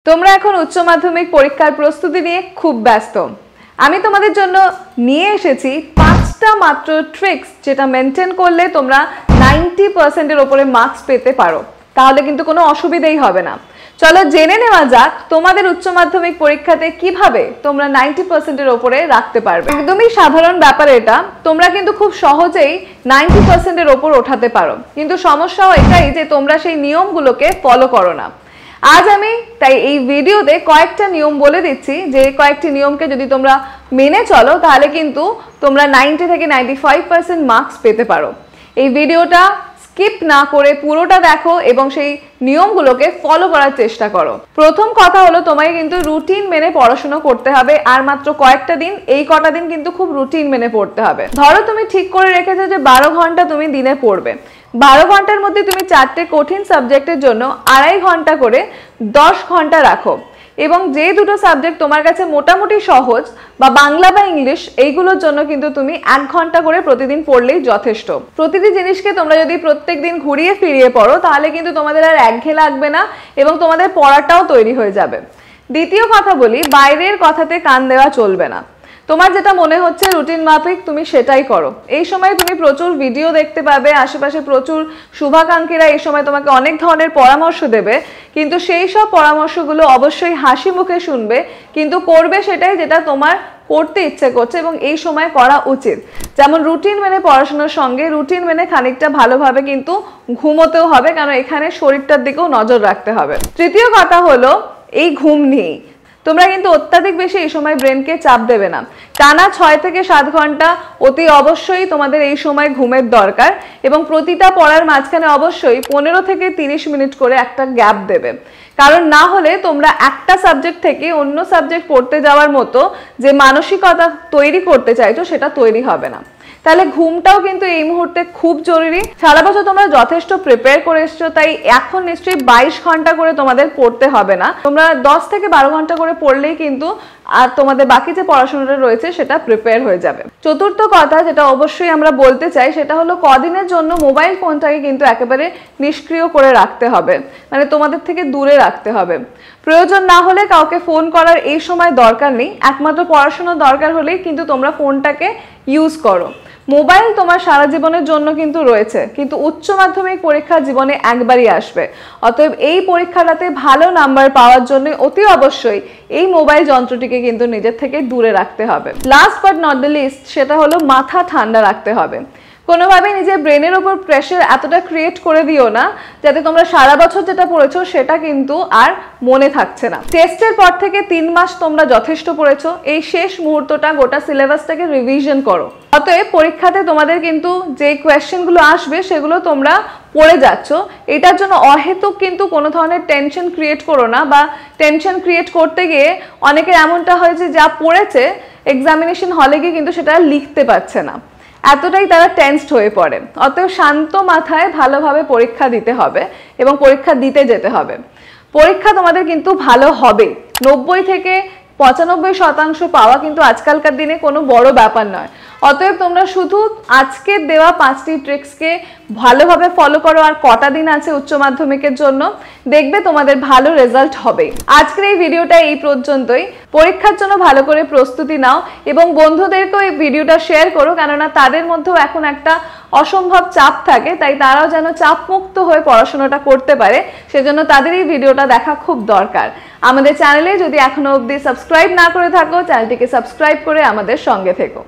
তোমরা এখন উচ্চ মাধ্যমিক পরীক্ষার প্রস্তুতি নিয়ে খুব ব্যস্ত। আমি তোমাদের জন্য নিয়ে এসেছি 5টা মাত্র ট্রিক্স যেটা মেনটেন করলে তোমরা 90% এর উপরে মার্কস পেতে পারো, তাহলে কিন্তু কোনো অসুবিধাই হবে না। চলো জেনে নেওয়া যাক তোমাদের উচ্চ মাধ্যমিক পরীক্ষাতে কিভাবে তোমরা 90% এর উপরে রাখতে পারবে। একদমই সাধারণ ব্যাপার এটা, তোমরা কিন্তু খুব সহজেই 90% এর উপর ওঠাতে পারো, কিন্তু সমস্যাও এটাই যে তোমরা সেই নিয়মগুলোকে ফলো করো না। আজ আমি তাই এই ভিডিওতে কয়েকটা নিয়ম বলে দিচ্ছি, যে কয়েকটি নিয়মকে যদি তোমরা মেনে চলো তাহলে কিন্তু তোমরা 90 থেকে 95% মার্কস পেতে পারো। এই ভিডিওটা স্কিপ না করে পুরোটা দেখো এবং সেই নিয়মগুলোকে ফলো করার চেষ্টা করো। প্রথম কথা হলো, তোমাকে কিন্তু রুটিন মেনে পড়াশোনা করতে হবে। আর মাত্র কয়েকটা দিন, এই কটা দিন কিন্তু খুব রুটিন মেনে পড়তে হবে। ধরো তুমি ঠিক করে রেখেছো যে 12 ঘন্টা তুমি দিনে পড়বে, 12 ঘন্টার মধ্যে তুমি 4টে কঠিন সাবজেক্টের জন্য 2.5 ঘন্টা করে 10 ঘন্টা রাখো, এবং যে দুটো সাবজেক্ট তোমার কাছে মোটামুটি সহজ বা বাংলা বা ইংলিশ, এইগুলোর জন্য কিন্তু তুমি 1 ঘন্টা করে প্রতিদিন পড়লেই যথেষ্ট। প্রতিটি জিনিসকে তোমরা যদি প্রত্যেক দিন ঘুরিয়ে ফিরিয়ে পড়ো তাহলে কিন্তু তোমাদের আর একঘেয়ে লাগবে না এবং তোমাদের পড়াটাও তৈরি হয়ে যাবে। দ্বিতীয় কথা বলি, বাইরের কথাতে কান দেওয়া চলবে না। তোমার যেটা মনে হচ্ছে রুটিন মাফিক তুমি সেটাই করো। এই সময় তুমি প্রচুর ভিডিও দেখতে পাবে, আশেপাশে প্রচুর শুভাকাঙ্ক্ষীরা এই সময় তোমাকে অনেক ধরনের পরামর্শ দেবে, কিন্তু সেই সব পরামর্শগুলো অবশ্যই হাসি মুখে শুনবে, কিন্তু করবে সেটাই যেটা তোমার করতে ইচ্ছে করছে এবং এই সময় করা উচিত। যেমন রুটিন মেনে পড়াশোনার সঙ্গে রুটিন মেনে খানিকটা ভালোভাবে কিন্তু ঘুমোতেও হবে, কারণ এখানে শরীরটার দিকেও নজর রাখতে হবে। তৃতীয় কথা হলো এই ঘুম নিয়ে। তোমরা কিন্তু অত্যাধিক বেশি এই সময় ব্রেনকে চাপ দেবে না। টানা 6 থেকে 7 ঘন্টা অতি অবশ্যই তোমাদের এই সময় ঘুমের দরকার, এবং প্রতিটা পড়ার মাঝখানে অবশ্যই 15 থেকে 30 মিনিট করে একটা গ্যাপ দেবে। কারণ না হলে তোমরা একটা সাবজেক্ট থেকে অন্য সাবজেক্ট পড়তে যাওয়ার মতো যে মানসিকতা তৈরি করতে চাইছো সেটা তৈরি হবে না। তাহলে ঘুমটাও কিন্তু এই মুহূর্তে খুব জরুরি। সারা বছর তোমরা যথেষ্ট প্রিপেয়ার করে এসছো, তাই এখন নিশ্চয়ই 22 ঘন্টা করে তোমাদের পড়তে হবে না। তোমরা 10 থেকে 12 ঘন্টা করে পড়লেই কিন্তু আর তোমাদের বাকি যে পড়াশোনাটা রয়েছে সেটা প্রিপেয়ার হয়ে যাবে। চতুর্থ কথা যেটা অবশ্যই আমরা বলতে চাই সেটা হলো, কদিনের জন্য মোবাইল ফোনটাকে কিন্তু একেবারে নিষ্ক্রিয় করে রাখতে হবে, মানে তোমাদের থেকে দূরে রাখতে হবে। প্রয়োজন না হলে কাউকে ফোন করার এই সময় দরকার নেই, একমাত্র পড়াশোনার দরকার হলেই কিন্তু তোমরা ফোনটাকে ইউজ করো। মোবাইল তোমার সারা জীবনের জন্য কিন্তু রয়েছে, কিন্তু উচ্চ মাধ্যমিক পরীক্ষা জীবনে একবারই আসবে। অতএব এই পরীক্ষাটাতে ভালো নাম্বার পাওয়ার জন্য অতি অবশ্যই এই মোবাইল যন্ত্রটিকে কিন্তু নিজের থেকে দূরে রাখতে হবে। Last but not the least, সেটা হলো মাথা ঠান্ডা রাখতে হবে। কোনোভাবেই নিজের ব্রেনের ওপর প্রেশার এতটা ক্রিয়েট করে দিও না যাতে তোমরা সারা বছর যেটা পড়েছো সেটা কিন্তু আর মনে থাকছে না। টেস্টের পর থেকে 3 মাস তোমরা যথেষ্ট পড়েছো, এই শেষ মুহূর্তটা গোটা সিলেবাসটাকে রিভিশন করো। অতএব পরীক্ষাতে তোমাদের কিন্তু যে কোয়েশ্চেনগুলো আসবে সেগুলো তোমরা পড়ে যাচ্ছ, এটার জন্য অহেতুক কিন্তু কোনো ধরনের টেনশন ক্রিয়েট করো না, বা টেনশন ক্রিয়েট করতে গিয়ে অনেকের এমনটা হয় যে যা পড়েছে এক্সামিনেশন হলে গিয়ে কিন্তু সেটা লিখতে পারছে না, এতটাই তারা টেন্সড হয়ে পড়ে। অতএব শান্ত মাথায় ভালোভাবে পরীক্ষা দিতে হবে এবং পরীক্ষা দিতে যেতে হবে। পরীক্ষা তোমাদের কিন্তু ভালো হবে, 90 থেকে 95% পাওয়া কিন্তু আজকালকার দিনে কোনো বড় ব্যাপার নয়। অতএব তোমরা শুধু আজকের দেওয়া 5টি ট্রিক্সকে ভালোভাবে ফলো করো, আর কটা দিন আছে উচ্চ মাধ্যমিকের জন্য, দেখবে তোমাদের ভালো রেজাল্ট হবে। আজকের এই ভিডিওটা এই পর্যন্তই। পরীক্ষার জন্য ভালো করে প্রস্তুতি নাও এবং বন্ধুদেরকেও এই ভিডিওটা শেয়ার করো, কেননা তাদের মধ্যেও এখন একটা অসম্ভব চাপ থাকে, তাই তারাও যেন চাপমুক্ত হয়ে পড়াশোনাটা করতে পারে, সেজন্য তাদের এই ভিডিওটা দেখা খুব দরকার। আমাদের চ্যানেলে যদি এখনো অবধি সাবস্ক্রাইব না করে থাকো, চ্যানেলটিকে সাবস্ক্রাইব করে আমাদের সঙ্গে থেকো।